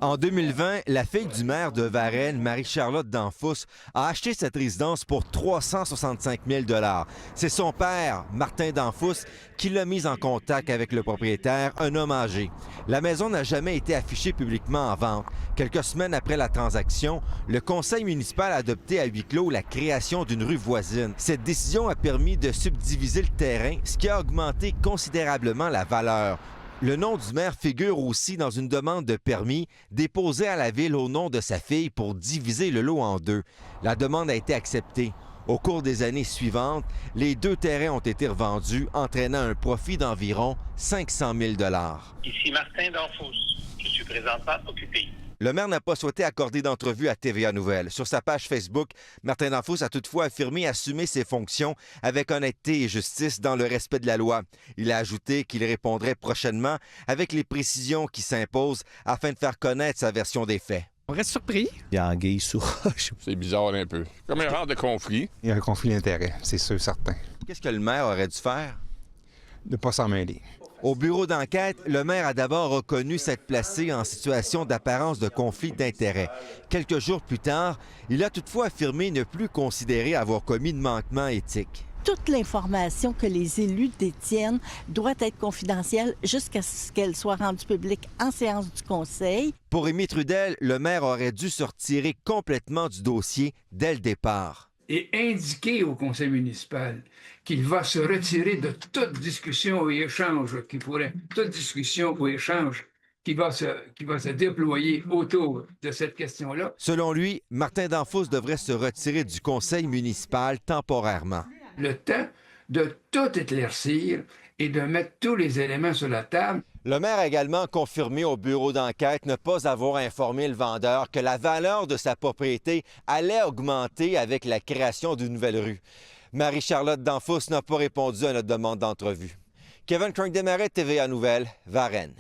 En 2020, la fille du maire de Varennes, Marie-Charlotte Danfous, a acheté cette résidence pour 365 000 $. C'est son père, Martin Danfous, qui l'a mise en contact avec le propriétaire, un homme âgé. La maison n'a jamais été affichée publiquement en vente. Quelques semaines après la transaction, le conseil municipal a adopté à huis clos la création d'une rue voisine. Cette décision a permis de subdiviser le terrain, ce qui a augmenté considérablement la valeur. Le nom du maire figure aussi dans une demande de permis déposée à la ville au nom de sa fille pour diviser le lot en deux. La demande a été acceptée. Au cours des années suivantes, les deux terrains ont été revendus, entraînant un profit d'environ 500 000 $. Ici Martin Danfous. Je suis présentement occupé. Le maire n'a pas souhaité accorder d'entrevue à TVA Nouvelles. Sur sa page Facebook, Martin Danfous a toutefois affirmé assumer ses fonctions avec honnêteté et justice dans le respect de la loi. Il a ajouté qu'il répondrait prochainement avec les précisions qui s'imposent afin de faire connaître sa version des faits. On reste surpris. Il y a anguille sous roche. C'est bizarre un peu. Comme un genre de conflit. Il y a un conflit d'intérêts, c'est sûr, certain. Qu'est-ce que le maire aurait dû faire? De ne pas s'en mêler. Au bureau d'enquête, le maire a d'abord reconnu s'être placé en situation d'apparence de conflit d'intérêts. Quelques jours plus tard, il a toutefois affirmé ne plus considérer avoir commis de manquement éthique. Toute l'information que les élus détiennent doit être confidentielle jusqu'à ce qu'elle soit rendue publique en séance du conseil. Pour Rémy Trudel, le maire aurait dû se retirer complètement du dossier dès le départ. Et indiquer au conseil municipal qu'il va se retirer de toute discussion ou échange qui va se déployer autour de cette question-là. Selon lui, Martin Danfous devrait se retirer du conseil municipal temporairement. Le temps de tout éclaircir et de mettre tous les éléments sur la table. Le maire a également confirmé au bureau d'enquête ne pas avoir informé le vendeur que la valeur de sa propriété allait augmenter avec la création d'une nouvelle rue. Marie-Charlotte Danfous n'a pas répondu à notre demande d'entrevue. Kevin Crank-Desmarais, TVA Nouvelles, Varennes.